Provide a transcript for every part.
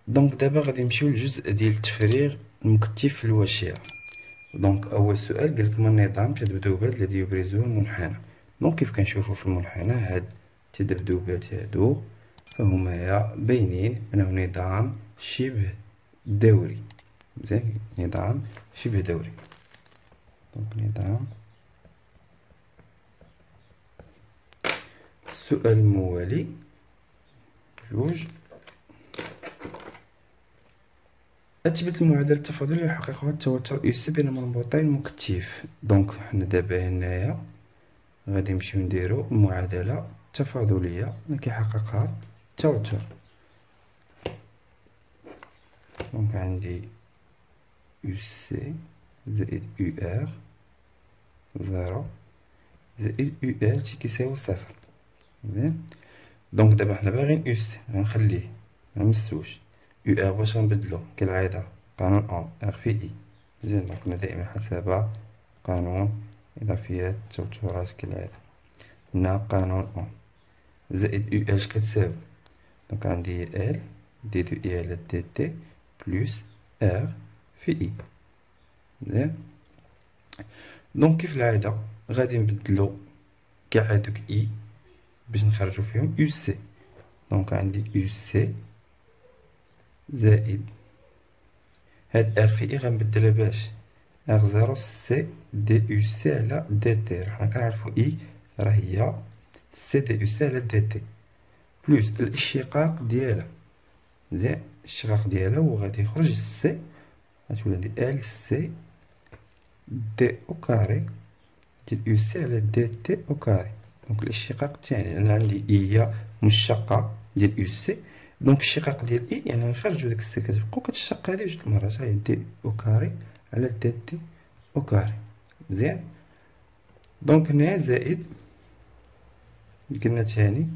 دونك دابا غادي نمشيو للجزء ديال التفريغ المكثف في الوشيرة. دونك اول سؤال قالك ما النظام تذبذبات الذي يبرزه المنحنى. دونك كيف كنشوفو في المنحنى هاد التذبذبات هادو فهما باينين انه نظام شبه دوري. مزيان، نظام شبه دوري. دونك نظام. السؤال الموالي جوج، اثبت المعادلة التفاضلية يحققها التوتر اس بين مربوطين مكثف. دونك حنا دابا هنايا غادي نمشيو نديرو المعادلة التفاضلية اللي كيحققها التوتر. دونك عندي يو سي زائد يو ار زيرو زائد يو ال كيساوي صفر. مزيان، دونك دابا حنا باغيين يو سي غنخليه منمسوش. يو ار باش غنبدلو كالعادة قانون أون ار في اي. مزيان، دونك كنا دائما حسب قانون إضافيات التوترات كالعادة. هنا قانون أون زائد يو ال كتساوي، دونك عندي ال دي دو اي على دي تي بلوس ار في اي. مزيان، دونك كيف العادة غادي نبدلو كاع هادوك اي باش نخرجو فيهم يو سي. دونك عندي يو سي زائد هاد ار في اي غنبدلها باش ار زيرو سي دي يو سي على دي تي. حنا كنعرفو اي راه هي سي دي يو سي على دي تي بلوس الاشتقاق ديالها. مزيان، الاشتقاق ديالها وغادي يخرج سي غتولي عندي ال سي دي او كاري ديال يو سي على دي تي او كاري. دونك الاشتقاق الثاني انا عندي اي هي مشتقة ديال يو سي، دونك الاشتقاق ديال اي يعني نخرجو ديك السي كتبقى كتشتق هادي جوج المرات، هاهي دي او كاري على دي تي او كاري. مزيان، دونك هنا زائد قلنا تاني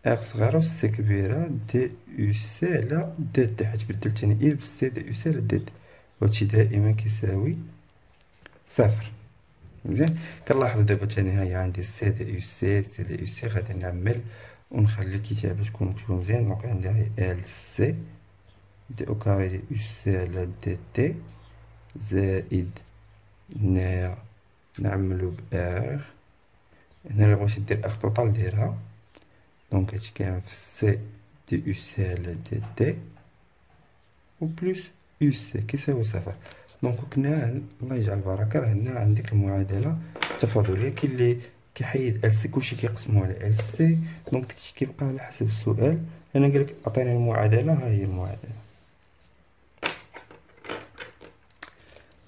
ار صغيرة و سي كبيرة دي يو سي على دي تي، حيت بدلت تاني اي بالسي دي يو سي على دي تي، وهادشي دائما كيساوي صفر. مزيان، كنلاحظو دابا تاني هاهي عندي سي دي يو سي سي دي يو سي. غادي نعمل ونخلي الكتابة تكون مكتوبة مزيان. دونك عندي هاهي ال سي دي او كاري دي يو سي على دي تي زائد هنايا نعملو ب ار. هنا الا بغيتي دير ار توتال ديرها. دونك هادشي كامل في سي دي يو سي على دي تي و بلوس يو سي كيساوي صفر. دونك كنا الله يجعل البركة راه هنا عندك المعادلة التفاضلية. كاين اللي كيحيد ال سي كلشي كيقسمو على ال سي، دونك داكشي كيبقى على حسب السؤال. هنا قالك عطيني المعادلة، ها هي المعادلة.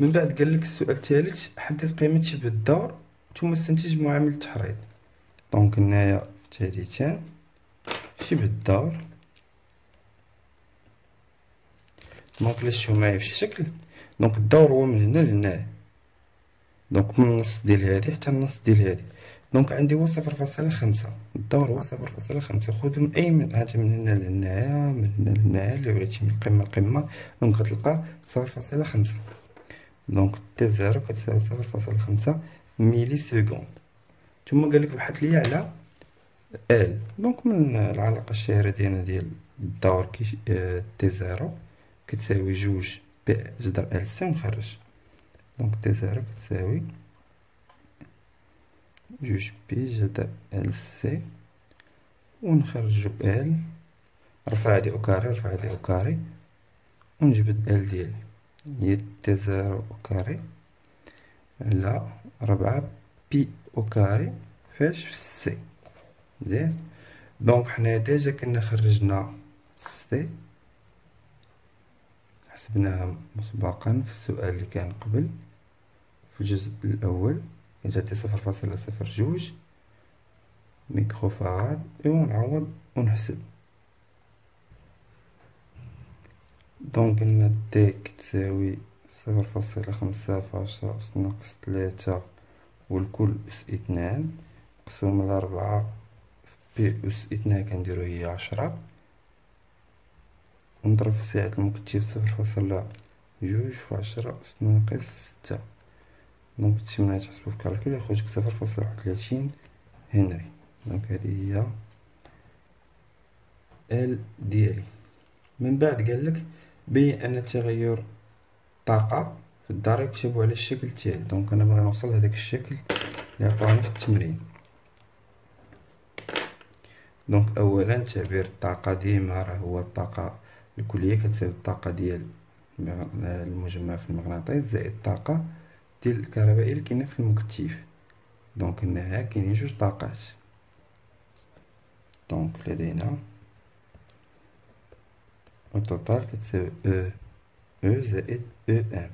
من بعد قالك السؤال الثالث حدد قيمة شبه الدور ثم استنتج معامل التحريض. دونك هنايا تاليتان شبه الدور. دونك لا شفتو معايا في الشكل، دونك الدور هو من هنا لهنا، دونك من النص ديال هادي حتى النص ديال هادي. دونك عندي هو 0.5. الدور هو 0.5. خذ من اي من هذا من هنا لهنايا من هنا لهنايا اللي بغيتي من القمة للقمة، دونك غتلقى 0.5. دونك تي زيرو كتساوي 0.5 ميلي سكوند. ثم قالك بحث ليا على ال. دونك من العلاقة الشهيرة ديالنا ديال الدور كي تي زيرو كتساوي جوج بي جذر ال سي ونخرج. دونك تي زيرو كتساوي جوج بي جذر ال سي ونخرجو ال، رفع هادي او كاري رفع هادي او كاري ونجبد ال ديالي هي تي زيرو او كاري على 4 بي او كاري فاش في السي. مزيان، دونك حنا ديجا كنا خرجنا السي حسبناها مسبقا في السؤال اللي كان قبل في الجزء الاول كتعطي 0.02 ميكرو فاراد. ايوا نعوض ونحسب. دونك قلنا دي كتساوي 0.5 في 10 أس ناقص 3 والكل أس 2 مقسوم على 4 في بي أس 2 كنديرو هي 10 ونضرب في سعة المكتف 0.2 في 10 أس ناقص 6. دونك هادشي ملي تحسبو في الكالكول يخرجلك 0.31 هنري. دونك هادي هي ال ديالي. من بعد قال لك بين أن تغير الطاقة في الدار يكتب على الشكل التالي. دونك أنا باغي نوصل لهداك الشكل اللي عطاني في التمرين. دونك أولا تعبير الطاقة ديما راه هو الطاقة الكلية كتساوي الطاقة ديال المجمع في المغناطيس زائد الطاقة ديال الكهربائية اللي كاينة في المكتيف. دونك هنايا كاينين جوج طاقات. دونك لدينا التوتال كتساوي او زائد او ام،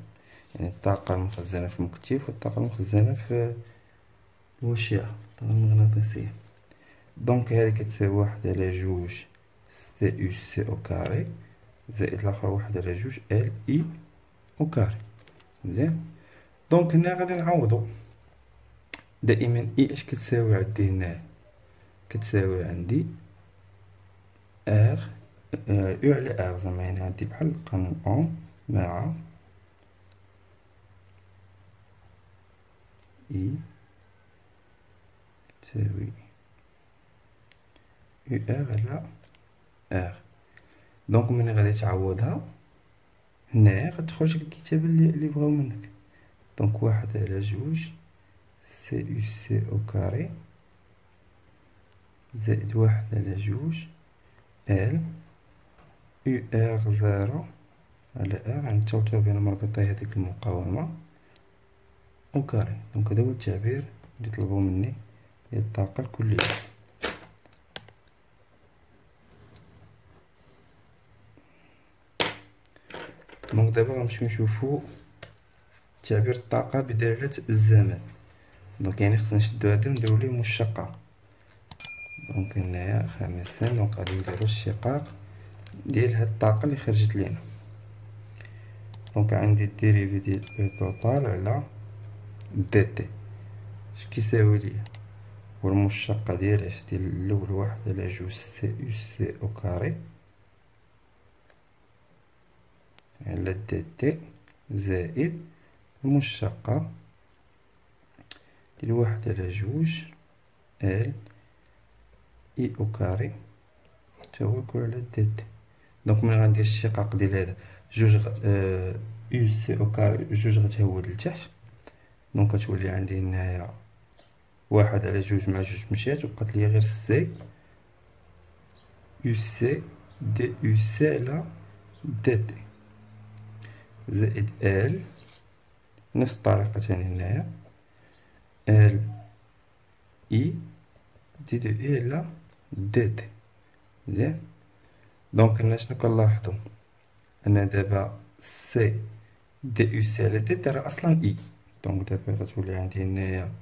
يعني الطاقة المخزنة في المكتيف والطاقة المخزنة في الوشعة، الطاقة المغناطيسية. دونك هادي كتساوي 1/2 سي يو سي او كاري زائد الآخر 1/2 ال اي او كاري. مزيان. دونك هنا غادي نعوضو. دائما اي اش كتساوي عندي هنايا؟ كتساوي عندي ار او على ار، زعما يعني عندي بحال القانون اون مع اي تساوي او ار على ار. دونك ملي غادي تعوضها هنايا غتخرج الكتابة اللي بغاو منك. دونك 1/2 سي يو سي او كاري زائد 1/2 ال او ار 0 على ار، عند التوتر بين مربطي هذيك المقاومة او كاري. دونك هذا هو التعبير اللي طلبوا مني ديال الطاقة الكلية. دونك دابا غنمشيو نشوفو تعبير الطاقة بدلالة الزمن. دونك يعني خصنا نشدو هادا ونديرو ليه مشقة. دونك هنايا خامسا دونك غادي نديرو الاشتقاق ديال هاد الطاقة اللي خرجت لينا. دونك عندي الديريفي ديال او توتال على دي تي اش كيساوي ليا؟ هو المشتقة ديال اش؟ ديال الأول 1/2 سي يو سي او كاري على دي تي زائد المشتقة ديال 1/2 ال اي او كاري تا هو الكل على دي تي. دونك ملي غندير الاشتقاق ديال هذا جوج يو سي او كاري جوج غتهود لتحت. دونك كتولي عندي هنايا 1/2 مع جوج مشات وبقات ليا غير سي يو سي دي يو سي على دي تي زائد ال نفس الطريقة تاني هنايا ال اي دي دو اي على دي تي. مزيان. دونك هنا شنو كنلاحظو؟ أن دابا سي دي يو سي على دي تي راه أصلا اي. دونك دابا غتولي عندي هنايا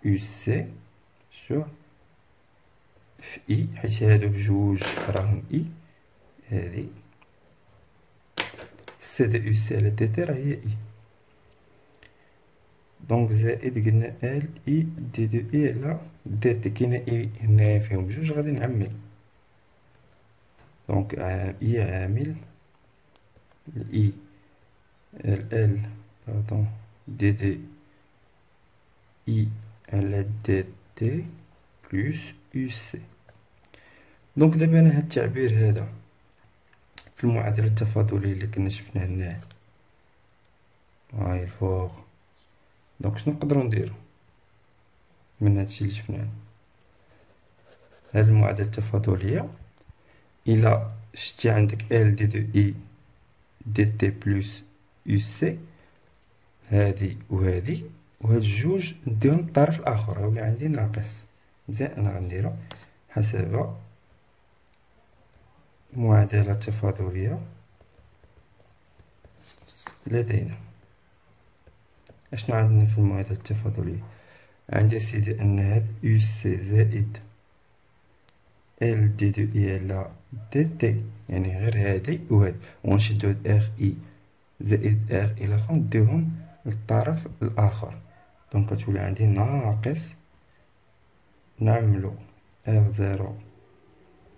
يو سي شو في اي، حيت هادو بجوج راهم اي. هادي سي دي يو سي على دي تي راه هي اي. دونك زائد قلنا ال اي دي دو اي على دي تي، كاينه اي هنايا فيهم بجوج غادي نعمل. دونك اي عامل الاي ال باردون دي دي اي على دي تي بلس يو سي. دونك دابا انا هاد التعبير هذا في المعادلة التفاضلية اللي كنا شفناها هنايا هاي الفوق. دونك شنو نقدروا نديرو من هادشي اللي شفناه؟ هاد المعادلة التفاضلية إلا شتي عندك ال دي دو اي دي تي بلس يو سي، هادي وهادي وهاد الجوج نديهم للطرف الآخر غيولي عندي ناقص. مزيان. أنا غنديرو حسب المعادلة التفاضلية لدينا. اشنو عندنا في المعادلة التفاضلية؟ عندي سيدي أن هاد يو سي زائد ال دي دو اي على دي تي يعني غير هادي وهادي، ونشدو هاد ار اي زائد ار إلى آخره نديوهم للطرف الآخر. دونك كتولي عندي ناقص نعملو ار زيرو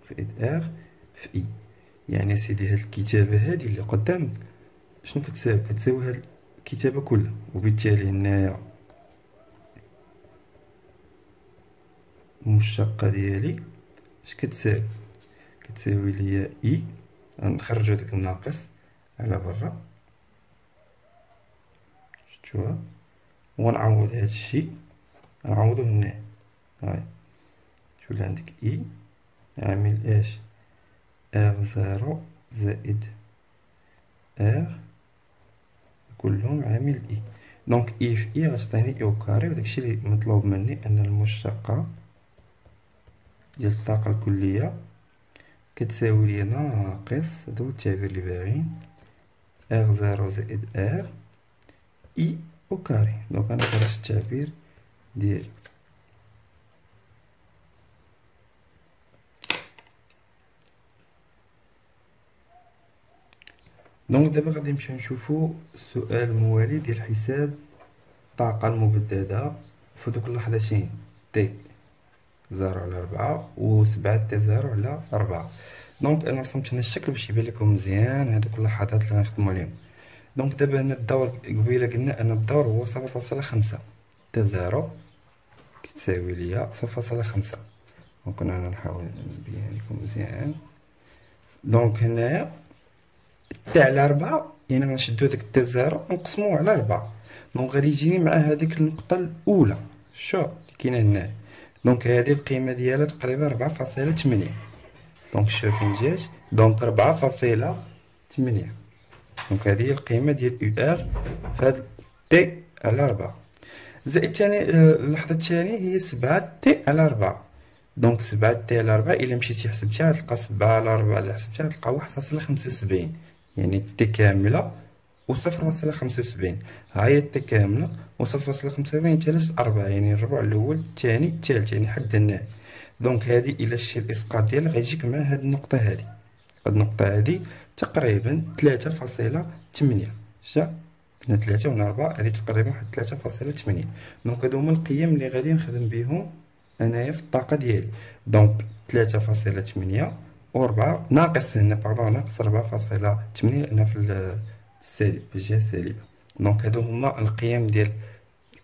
زائد ار في اي. يعني سيدي هاد الكتابة هادي اللي قدامك شنو كتساوي؟ كتساوي هاد الكتابة كلها، وبالتالي هنايا المشتقة ديالي اش كتساوي؟ كتساوي ليا اي نخرجو داك الناقص على برا، شفتوها، ونعوض هاد الشي، نعوضو هنا. هاي تولي عندك اي عامل اش ار زيرو زائد ار كلهم عامل اي. دونك اي في اي غتعطيني اي او كاري، وداكشي اللي مطلوب مني ان المشتقة ديال الطاقة الكلية كتساوي لي ناقص، هذا هو التعبير اللي باغيين، ار زيرو زائد ار اي او كاري. دونك انا خرجت التعبير ديالي. دونك دابا غادي نمشيو نشوفو السؤال الموالي ديال حساب الطاقة المبددة في دوك اللحظتين تي زيرو على 4 و 7 تي زيرو على 4. دونك انا رسمت هنا الشكل باش يبان لكم مزيان هادوك اللحظات اللي غنخدمو عليهم. دونك دابا هنا الدور قبيله قلنا ان الدور هو 0.5 تي زيرو كتساوي ليا 0.5. دونك انا نحاول نبين لكم مزيان. دونك هنايا تي على 4 يعني غنشدو داك تي زيرو نقسموه على 4. دونك غادي يجيني مع هذيك النقطة الأولى شو اللي كاينة هنا. دونك هذه القيمة ديالها تقريبا 4.8. دونك شوف فين جات، دونك 4.8. دونك هذه هي القيمة ديال يو ار فهاد تي على 4. زائد تاني اللحظة الثانية هي 7 تي على 4. دونك 7 تي على 4 إلا مشيتي حسبتيها تلقى 7 على 4 اللي حسبتيها تلقى 1.75، يعني تي كاملة و 0.75. ها هي تي كاملة و 0.75 تالت 4، يعني الربع الأول الثاني الثالث، يعني حد النهاية. دونك هادي إلا شتي الإسقاط ديالها غيجيك مع هاد النقطة هادي. هاد النقطة هادي تقريبا 3.8. شتا هنا 3 وهنا 4، هادي تقريبا واحد 3.8. دونك هادو هما القيم اللي غادي نخدم بيهم انايا في الطاقة ديالي. دونك 3.8 و 4 ناقص هنا باردون ناقص 4.8 لأن في السالب في الجهة السالبة. دونك هادو هما القيم ديال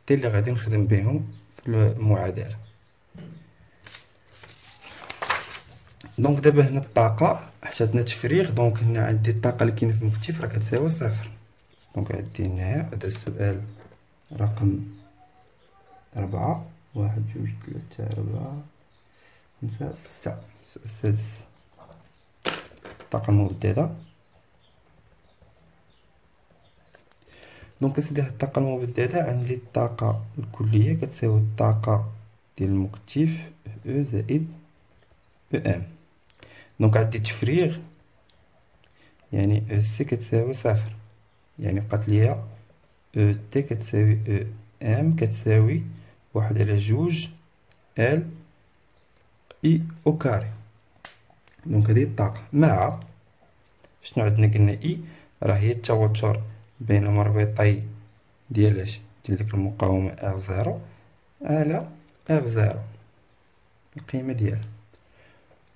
تي اللي غادي نخدم بهم في المعادلة. دونك دابا هنا الطاقة حتى عندنا تفريغ. دونك هنا عندي الطاقة اللي كاينة في المكتف راه كتساوي صفر. دونك عندي هنايا هذا السؤال رقم 4 1 2 3 4 5 6 السؤال السادس الطاقة المبددة. دونك اسيدي هاد الطاقة المبددة عندي الطاقة الكلية كتساوي الطاقة ديال المكتف او زائد او ام. دونك عندي تفريغ يعني او سي كتساوي صفر، يعني بقات ليا او تي كتساوي او ام كتساوي 1/2 ال اي او كاري. دونك هذه الطاقة مع شنو عندنا قلنا اي راه هي التوتر بين مربطي ديال اش ديال ديك المقاومة ار زيرو على ار زيرو القيمة ديالها.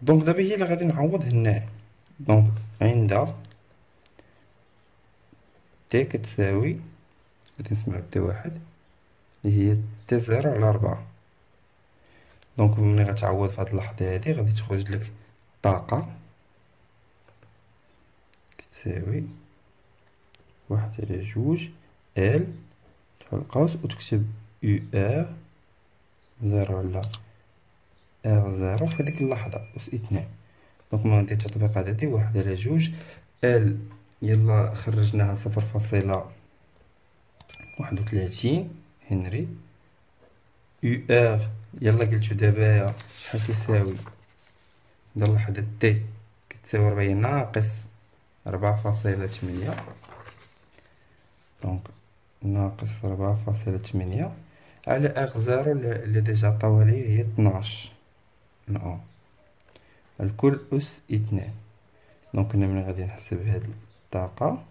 دونك دابا هي اللي غادي نعوض هنا. دونك عند تي كتساوي غادي نسمعو تي واحد اللي هي تي زيرو على 4. دونك ملي غتعوض في هاد اللحظة هادي غادي تخرج لك طاقة كتساوي 1/2 ال تحل القوس وتكتب يو ار زيرو على ار زيرو في هاديك اللحظة أس 2. دونك من ندير التطبيقات هادي 1/2 ال يلا خرجناها 0.31 هنري. يو ار يلا قلتو دابا شحال كيساوي ندير اللحظة تي كتساوي 40 ناقص 4.8. دونك ناقص 4.8 على ار زيرو اللي ديجا عطاوها لي هي 12 نو الكل أس 2. دونك أنا ملي غادي نحسب هاد الطاقة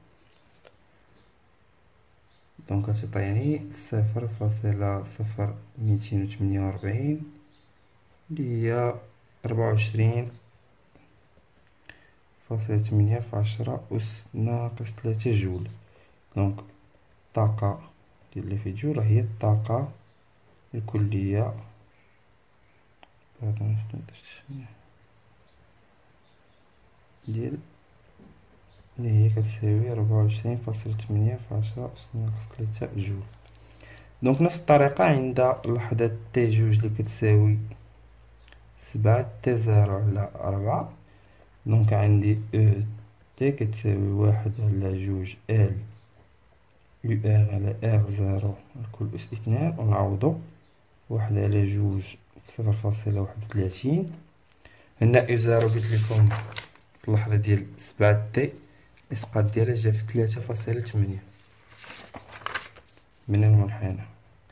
دونك غتعطيني 0.0248 اللي هي 24.8 في 10 أس ناقص 3 جول. دونك الطاقة ديال اللي في جول هي الطاقة الكلية ديال اللي هي كتساوي 24.8 في 10 أس ناقص 3 جول. دونك نفس الطريقة عند اللحظة تي جوج اللي كتساوي 7 تي زيرو على 4. دونك عندي او تي كتساوي 1 على جوج ال يو ار على ار زيرو الكل أس 2، ونعوضو 1 على جوج في 0.31. هنا او زيرو قلتلكم في اللحظة ديال 7 تي الإسقاط ديالها جا في 3.8 من المنحنى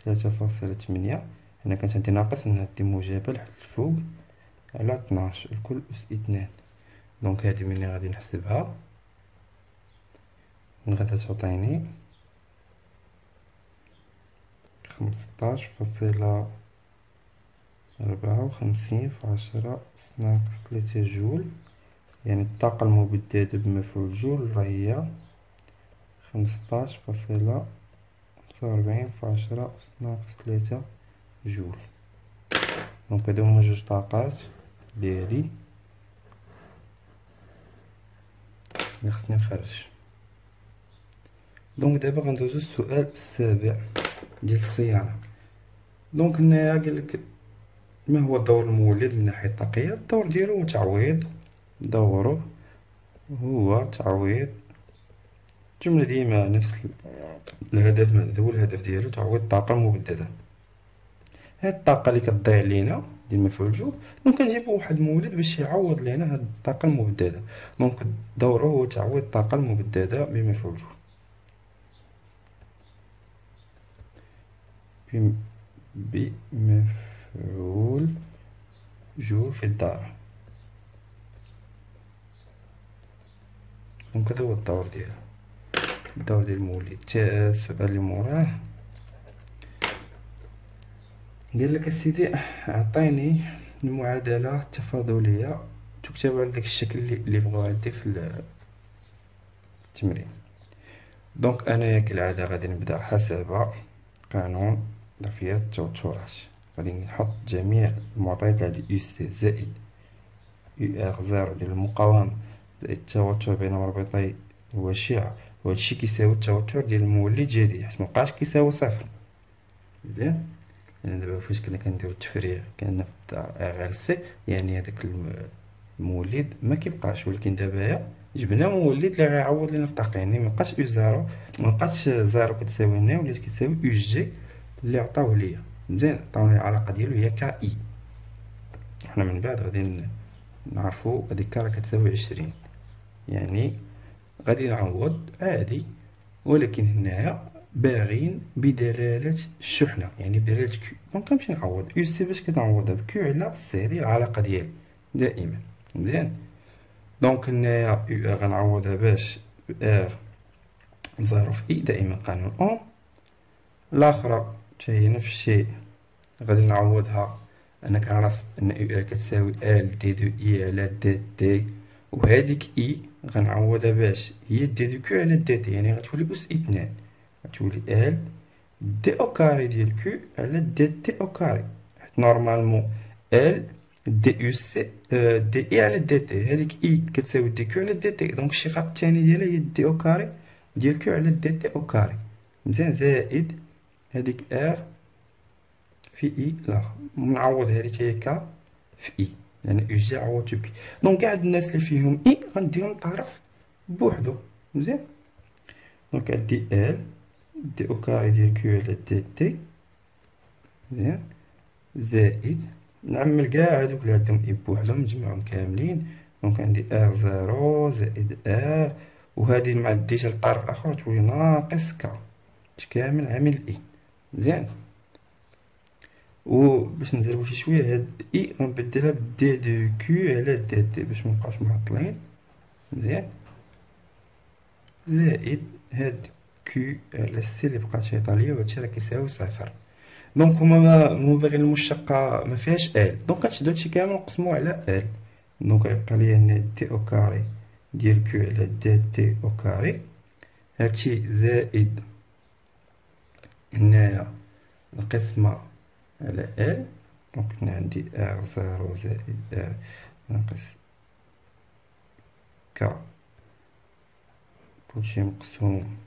3.8. هنا كانت عندي ناقص، هنا عندي موجبة لحد الفوق على 12 الكل أس 2. دونك هادي مني غادي نحسبها غادا تعطيني 15.54 في 10 ناقص 3 جول. يعني الطاقة المبددة بمفعول جول راهي 15.45 في 10 ناقص 3 جول. دونك هادو هما جوج طاقات ديالي اللي خصني نخرج. دونك دابا غندوزو السؤال السابع ديال الصيانة. دونك هنايا قالك ما هو دور المولد من ناحية الطاقية؟ الدور ديالو هو تعويض، دوره هو تعويض. الجملة ديما نفس الهدف، هو الهدف ديالو تعويض الطاقة المبددة. هاد الطاقة اللي كتضيع لينا ديال مفعول جول، دونك كنجيبو واحد المولد باش يعوض لينا هاد الطاقة المبددة. دونك دوره هو تعويض الطاقة المبددة بمفعول جول. بمفعول جول في الدار. دونك هذا هو الدور ديالو، الدور ديال المولد. السؤال اللي موراه قالك اسيدي عطيني المعادلة التفاضلية تكتب على داك الشكل اللي بغا عندي في التمرين. دونك انايا كالعادة غادي نبدا حسب قانون ظرفية التوترات. غادي نحط جميع المعطيات اللي عندي، يو سي زائد يو ار زيرو ديال المقاومة زائد التوتر بين مربطي هو شيع، وهادشي كيساوي التوتر ديال المولد جديد حيت مبقاش كيساوي صفر. مزيان. يعني دابا فاش كنا كنديرو التفريغ كان في الدار ار ال سي، يعني هداك المولد ما كيبقاش، ولكن دابايا جبنا مولد اللي غيعوض لينا الطاقة. يعني مبقاش او زيرو، مبقاتش زيرو كتساوي هنا، ولات كتساوي او جي اللي عطاوه ليا. مزيان، عطاوني العلاقة ديالو هي كا اي. حنا من بعد غادي نعرفو هاديك كا راه كتساوي 20. يعني غادي نعوض عادي، ولكن هنايا باغين بدلالة الشحنة، يعني بدلالة كيو. دونك كنمشي نعوض يو سي باش كتعوضها بكيو على سي، هادي العلاقة ديالي دائما. مزيان. دونك هنايا يو ار غنعوضها باش ار زيرو في اي، دائما قانون اوم. الاخرى حتى هي نفس الشيء، غادي نعوضها. انا كنعرف ان يو ار كتساوي ال دي دو اي على دي تي، وهاديك اي غنعوضها باش هي دي دو كيو على دي تي، يعني غتولي أس 2، غتولي ال دي او كاري ديال كيو على دي تي او كاري، حيت نورمالمون ال دي يو سي دي اي على دي تي، هاديك اي كتساوي دي كيو على دي تي. دونك الشقاق الثاني ديالها هي دي او كاري ديال كيو على دي تي او كاري. مزيان، زائد هاديك ار في اي لاخر، نعوض هادي حتى هي كا في اي، لان يعني جي عوضت بكي. دونك كاع الناس اللي فيهم اي غنديهم طرف بوحدو. مزيان. دونك عندي ال دي او كاري ديال كيو على دي تي، مزيان، زائد نعمل كاع هادوك اللي عندهم اي بوحدهم نجمعهم كاملين. دونك عندي ار زيرو زائد ار، وهادي ما عنديش الطرف الاخر تولي ناقص كا كامل عامل اي. مزيان. وباش نزربو شي شويه هاد اي غنبدلها بدي دو كيو على دي تي باش مبقاوش معطلين. مزيان، زائد هاد كيو على سي اللي بقات ايطاليا، وهادشي راه كيساوي صفر. دونك هما باغيين المشتقة ما فيهاش ال، دونك كنشدو هادشي كامل نقسموه على ال. دونك غيبقى ليا هنا دي او كاري ديال كيو على دي تي او كاري، هادشي زائد هنايا القسمة على ال. دونك هنا عندي ار زيرو زائد ار ناقص كا كلشي مقسوم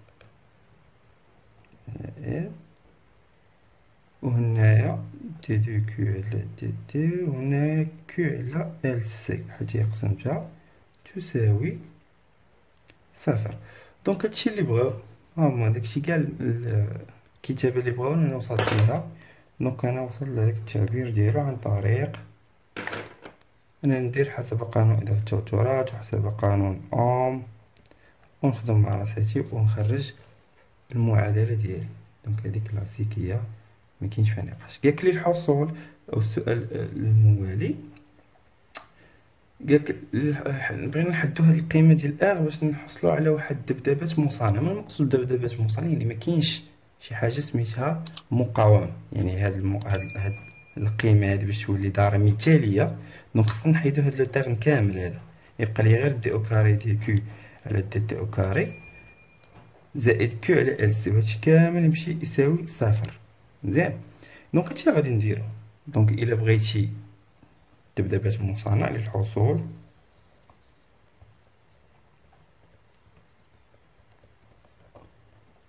على وهنايا دي دو كيو على دي تي، وهنايا كيو على ال سي حيت هي قسمتها تساوي صفر. دونك هادشي اللي بغاو، ها هما داكشي قاع الكتابة اللي بغاو انا وصلت فيها. دونك انا وصلت لهداك التعبير ديالو عن طريق انا ندير حسب قانون اضافة التوترات وحسب قانون اوم، ونخدم مع راساتي ونخرج المعادلة ديالي. دونك هادي كلاسيكية مكاينش فيها نقاش. قالك لي الحصول او السؤال الموالي، قالك بغينا نحدو هاد القيمة ديال اغ باش نحصلو على واحد الذبذبات مصانع. ما المقصود بذبذبات مصانع؟ يعني مكاينش شي حاجة سميتها مقاومة، يعني هاد القيمة هادي باش تولي دارة مثالية. دونك خصنا نحيدو هاد لو تيرم كامل هذا، يبقى لي غير دي او كاري دي كيو على دي تي او كاري زائد كيو على ال سي، وهادشي كامل يمشي يساوي صفر. مزيان. دونك هادشي اللي غادي نديرو. دونك الا بغيتي ذبذبات مصانع للحصول،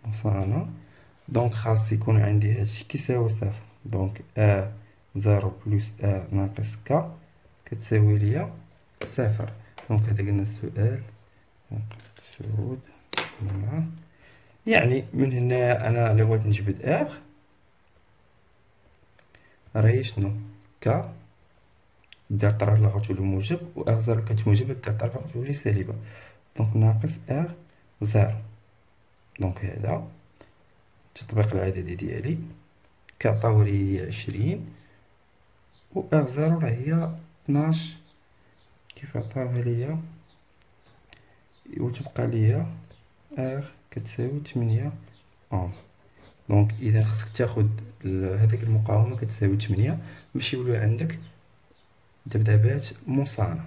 مصانع، دونك خاص يكون عندي هادشي كيساوي صفر. دونك ا زيرو بلس ا ناقص ك كتساوي ليا صفر. دونك هذا قلنا السؤال سعود. يعني من هنا انا الا بغيت نجبد اغ راهي شنو ك دار طرف الاخر تولي موجب، و اغ زيرو كانت موجبة دار طرف الاخر تولي سالبة. دونك ناقص اغ زيرو. دونك هذا التطبيق العددي ديالي كعطاو لي 20 و اغ زيرو راه هي 12 كيف عطاوها ليا، وتبقى ليا اغ كتساوي 8 اوم. دونك اذا خصك تاخد هذيك المقاومة كتساوي 8 باش يوليو عندك ذبذبات مصانع.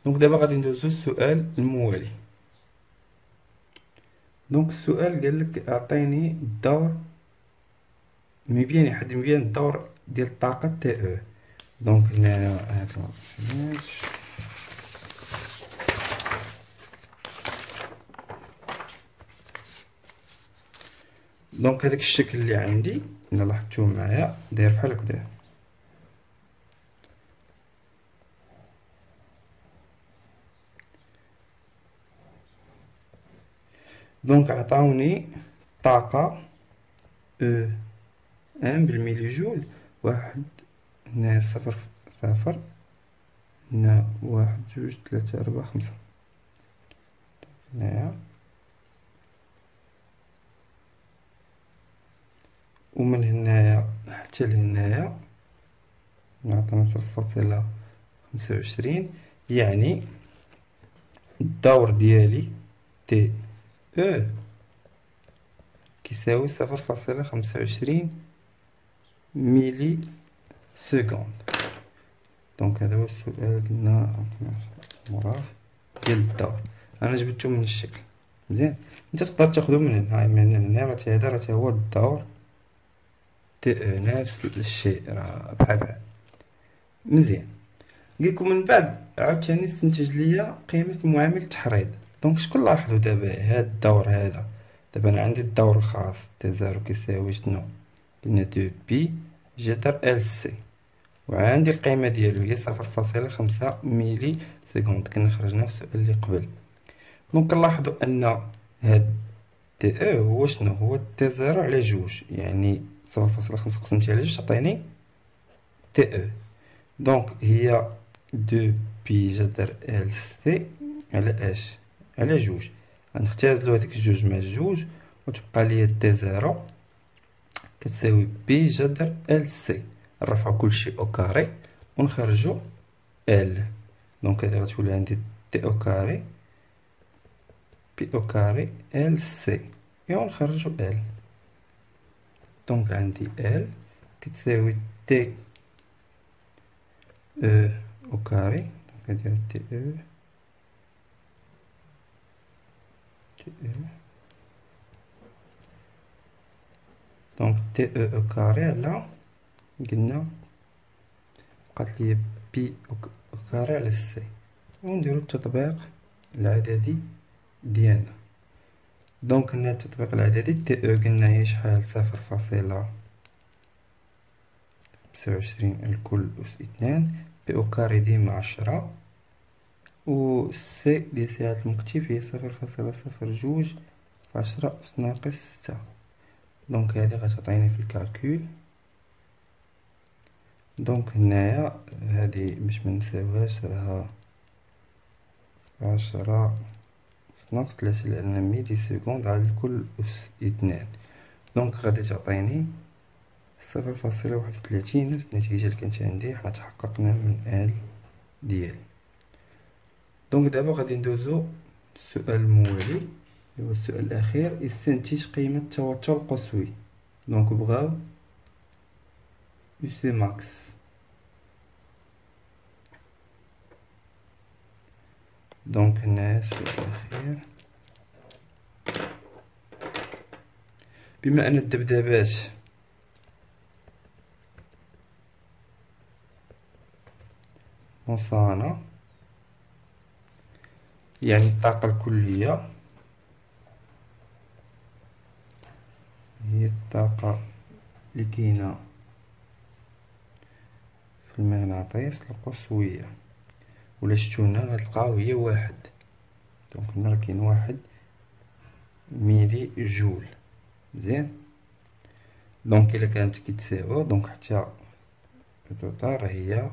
دونك دابا غادي ندوزو للسؤال الموالي. دونك السؤال قالك اعطيني الدور مبين، يحدد مبين الدور ديال الطاقة تي او. دونك هنايا هاكا دونك هذاك الشكل اللي عندي الا لاحظتوه معايا داير بحال هكدا. دونك عطاوني طاقة او ان بالميلي جول، واحد هنا صفر صفر هنا واحد جوج ثلاثة أربعة خمسة هنايا، ومن هنايا حتى لهنايا نعطينا 0.25. يعني الدور ديالي تي او كيساوي 0.25 ميلي سكوند. دونك هذا هو السؤال قلنا مراه ديال الدور. انا جبدته من الشكل مزيان. انت تقدر تاخذه من هنا، من هنا راه هذا راه هو الدور تي او نفس الشيء راه بحال مزيان. قالكم من بعد عاوتاني استنتج ليا قيمة معامل التحريض. دونك شكون لاحظوا دابا هاد الدور هذا؟ دابا انا عندي الدور الخاص تي زيرو كيساوي شنو؟ قلنا دو بي جذر ال سي، وعندي القيمة ديالو هي 0.5 ميلي سكوند. كنا خرجنا في السؤال اللي قبل. دونك نلاحظوا ان هاد تي او هو شنو؟ هو تي زيرو على جوج، يعني 0.5 قسمتي على جوج تعطيني تي او. دونك هي دو بي جذر ال سي على اش على جوج. غنختازلو هاديك الجوج مع الجوج وتبقى ليا تي زيرو كتساوي بي جذر ال سي. نرفعو كلشي او كاري ونخرجو ال. دونك هادي غتولي عندي تي او كاري بي او كاري ال سي ونخرجو ال. دونك عندي ال كتساوي تي او كاري. دونك هادي تي او دونك تي او كاري على قلنا بقات لي بي او كاري على سي. ونديرو التطبيق العددي ديالنا. دونك هنا التطبيق الإعدادي تي أو قلنا هي شحال 0.29 الكل أس 2. بي أو كاري ديما 10. و سي ديال سعة المكتف هي 0.02 في 10 أس ناقص 6. دونك هادي غتعطيني في الكالكول. دونك هنايا هادي باش منساوهاش راها 10 ناقص 3 لأن ميلي سكوند على الكل أس 2. دونك غادي تعطيني 0.31 نفس النتيجة اللي كانت عندي. حنا تحققنا من ال ديالي. دونك دابا غادي ندوزو السؤال الموالي، هو السؤال الأخير. استنتج قيمة التوتر القصوي. دونك بغاو يو سي ماكس. دونك هنا السؤال الأخير، بما أن الذبذبات مصانة يعني الطاقة الكلية هي الطاقة اللي كاينة في المغناطيس القصوية، ولا شتو هنا غتلقاو هي 1. دونك هنا راه كاين 1 ميلي جول. مزيان. دونك إلا كانت كيتساوى دونك حتى التوتال هي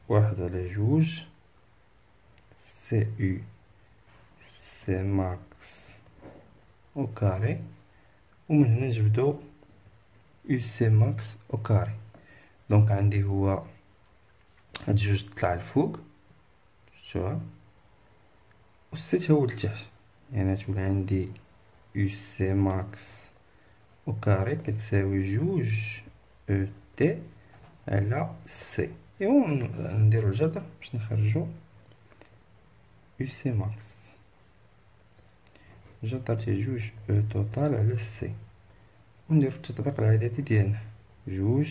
1/2 سي يو سي ماكس أو كاري، ومن هنا نجبدو يو سي ماكس أو كاري. دونك عندي هو هاد جوج تطلع الفوق شوها، و سي تهود لتحت، يعني تولي عندي يو سي ماكس أو كاري كتساوي 2 أو تي على سي. إيوا نديرو الجذر باش نخرجو يو سي ماكس جذر تاع 2 أو توتال على سي، ونديرو التطبيق الإعدادي ديالنا. 2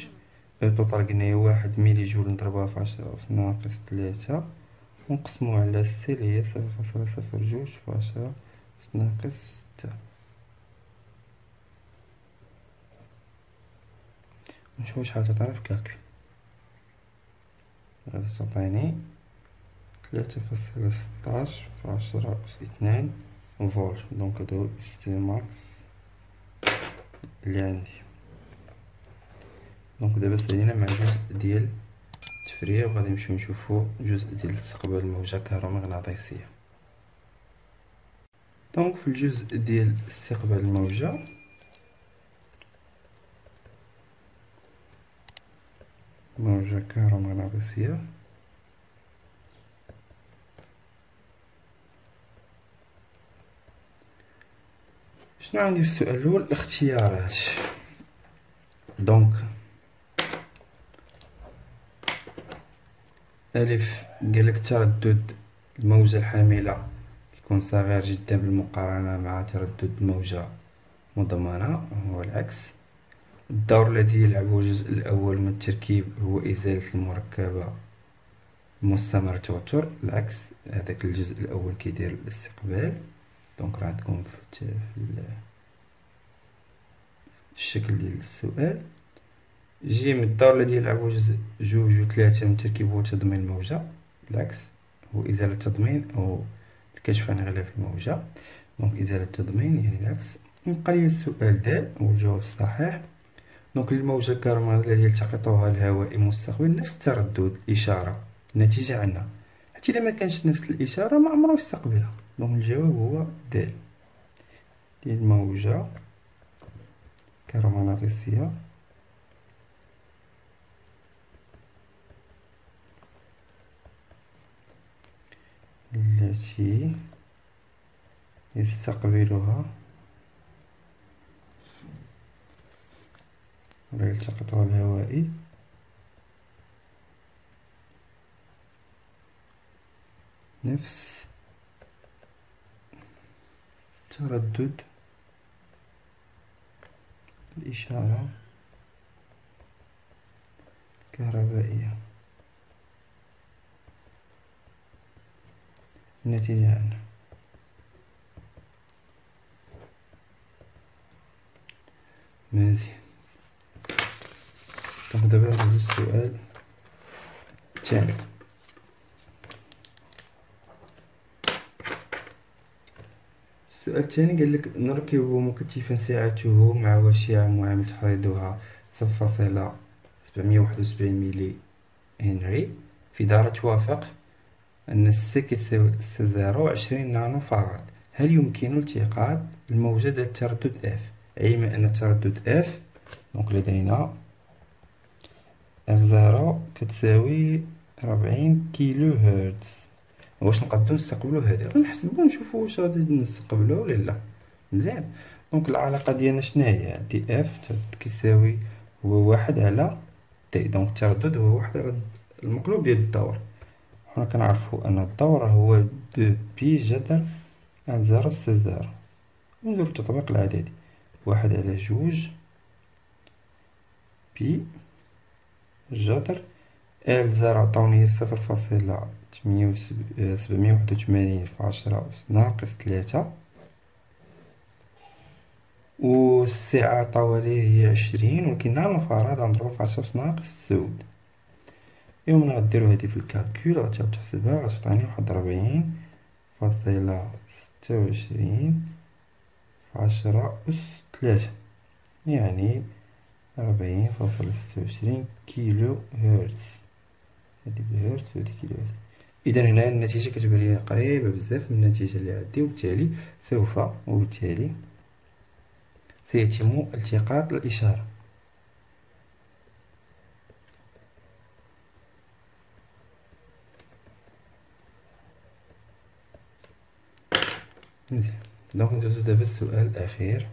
أو توتال قلنا هي 1 ميلي جول نضربوها في 10 أس ناقص 3 ونقسمو على سي اللي هي 0.02 في 10 أس ناقص 6. نشوفو شحال تعطينا في كالكول. غادي تعطيني 3.16 في 10 أس 2 فولت. دونك هذا هو سي ماكس اللي عندي. دونك دابا سالينا مع الجزء ديال التفريغ، وغادي نمشيو نشوفو الجزء ديال استقبال الموجة الكهرومغناطيسية. دونك في الجزء ديال استقبال الموجة كهرومغناطيسية، شنو عندي في السؤال الأول؟ الاختيارات. دونك ألف قالك تردد الموجة الحاملة يكون صغير جدا بالمقارنة مع تردد موجة مضمرة هو العكس. الدور الذي يلعبه الجزء الأول من التركيب هو إزالة المركبة مستمر التوتر. العكس، هذاك الجزء الأول كيدير الاستقبال. دونك راه عندكم في الشكل ديال السؤال. جي من الدور الذي يلعبه جزء 2 و 3 من تركيب وتضمين الموجة. العكس هو إزالة التضمين أو الكشف عن غلاف الموجة. دونك إزالة التضمين يعني العكس. يبقى لي السؤال د والجواب الصحيح. دونك الموجة الكهرومغناطيسية التي يلتقطها الهواء مستقبل نفس التردد الإشارة الناتجة عنها، حتى إلا ما كانش نفس الإشارة ما عمرو يستقبلها. دونك الجواب هو د ديال الموجة الكهرومغناطيسية التي يستقبلها ولا يلتقطها الهوائي نفس تردد الإشارة الكهربائية الناتجة عنه. مزيان. دونك دابا ندوزو السؤال الثاني. السؤال الثاني قال لك نركب مكتفا سعته مع وشيعة معامل تحريضها 0.771 ملي هنري في دارة توافق أن السك يساوي 0.20 نانو فاراد. هل يمكن التقاط الموجة التردد F؟ علما أن التردد F دونك لدينا F0 كتساوي 40 كيلو هرتز. واش نقدروا نستقبلوا هذا ونحسبوا نشوفوا واش غادي نستقبلوه ولا لا. مزيان. دونك العلاقه ديالنا شنو هي؟ دي اف كيساوي هو 1 على تي. دونك التردد هو 1 على المقلوب ديال الدور. حنا كنعرفوا ان الدور هو 2 بي جذر عن 0 سي 0. نديرو التطبيق العددي 1 على 2 بي جذر ال 0 عطاوني 0.781 في 10 أس ناقص 3 و السي عطاوها ليه هي 20 ولكن نهار المفارقة غنضربها في 10 أس ناقص سود. إيوا ملي غديرو هادي في الكالكول غتعاود تحسبها غتعطيني واحد 40.26 في 10 أس 3 يعني 40.26 كيلو هرتز. هادي بالهرتز وهادي كيلو هرتز. إذا هنا النتيجة كتبان لينا قريبة بزاف من النتيجة اللي عندي وبالتالي سيتم التقاط الإشارة. مزيان. دونك ندوزو دابا السؤال الأخير.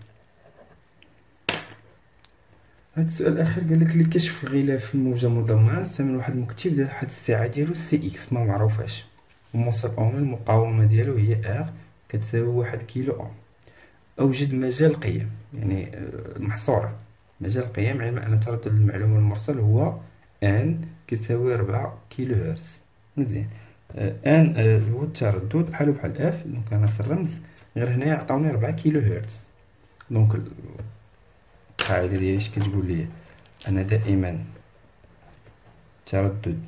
هاد السؤال الأخير قالك لكشف غلاف الموجة مضمرة نستعمل واحد المكتف ديال واحد الساعة ديالو سي إكس ما معروفاش وموصل أوم المقاومة ديالو هي إغ كتساوي 1 كيلو أوم. أوجد مجال قيم يعني محصورة مجال قيم علما أن تردد المعلومة المرسل هو أن كيساوي 4 كيلو هرتز. مزيان. أن هو التردد بحالو بحال إف دونك نفس الرمز غير هنايا عطاوني 4 كيلو هرتز. دونك القاعدة ديالي اش كتقول لي أنا دائما تردد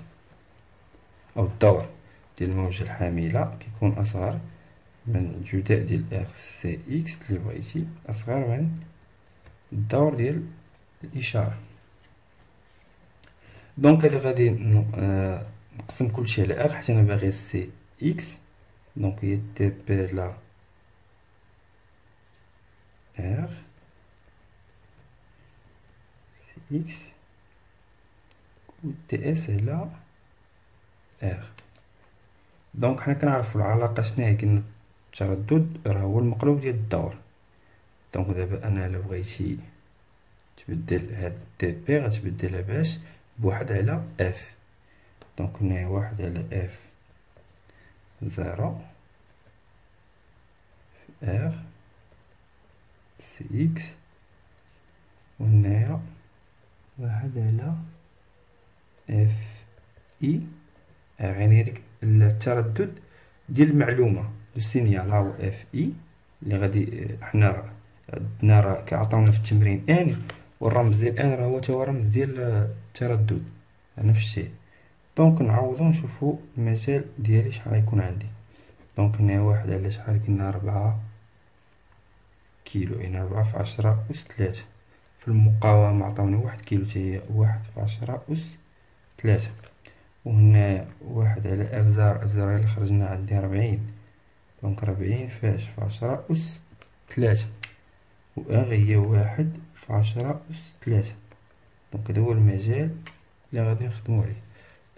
أو الدور ديال الموجة الحاملة كيكون أصغر من جداء ديال اغ سي اكس اللي بغيتي أصغر من الدور ديال الإشارة. دونك هادي غادي نقسم كلشي على اغ حيت أنا باغي سي اكس دونك هي تي بي لا اغ سي اكس و تي اس على اغ. دونك حنا كنعرفو العلاقة شناهي قلنا التردد راه هو المقلوب ديال الدور. دونك دابا انا الا بغيتي تبدل هاد تي بي غتبدلها باش بواحد على اف. دونك هنايا واحد على اف زيرو في اغ سي اكس وهنايا واحد على اف اي اغ يعني هاديك التردد ديال المعلومة دو سينيال ها هو اف اي اللي غادي حنا عندنا راه كيعطيونا في التمرين ان والرمز ديال ان راه هو تا هو رمز ديال التردد نفس الشيء. دونك نعوضو نشوفو المجال ديالي شحال غيكون عندي. دونك هنا واحد على شحال قلنا 4 كيلو يعني 4 في 10 أس 3 في المقاومة عطاوني 1 كيلو تاهي 1 في 10 أس 3 وهنا واحد على اف زار اللي خرجنا عندي 40 دونك 40 فاش في 10 أس 3 و اغ هي 1 في 10 أس 3. دونك هذا هو المجال اللي غادي نخدمو عليه.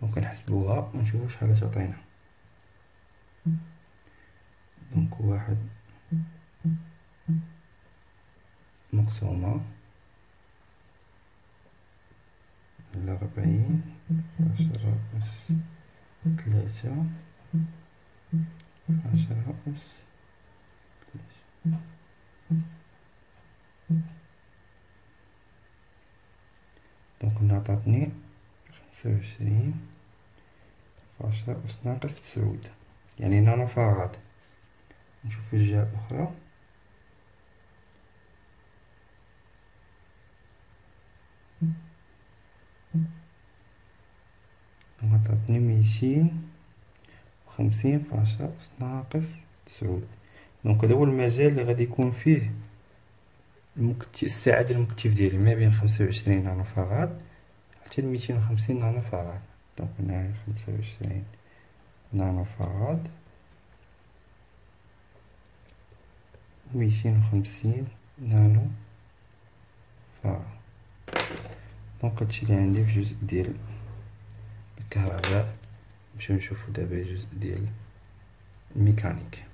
دونك نحسبوها ونشوفو شحال تعطينا. دونك 1 مقسومة على 40 في 10 أس 3 10 أس 3. دونك هنا عطاتني 25 في 10 أس ناقص 9 يعني نانو فاراد. نشوف في الجهة الأخرى عطاتني 250 في 10 أس ناقص 9. دونك هذا هو المجال اللي غادي يكون فيه السعة ديال المكتف ديالي ما بين 25 نانو فاراد حتى 250 نانو فاراد. دونك هنايا 25 نانو فاراد 250 نانو فاراد. دونك هادشي اللي عندي في جزء ديال الكهرباء. نمشيو نشوفو دابا جزء ديال الميكانيك.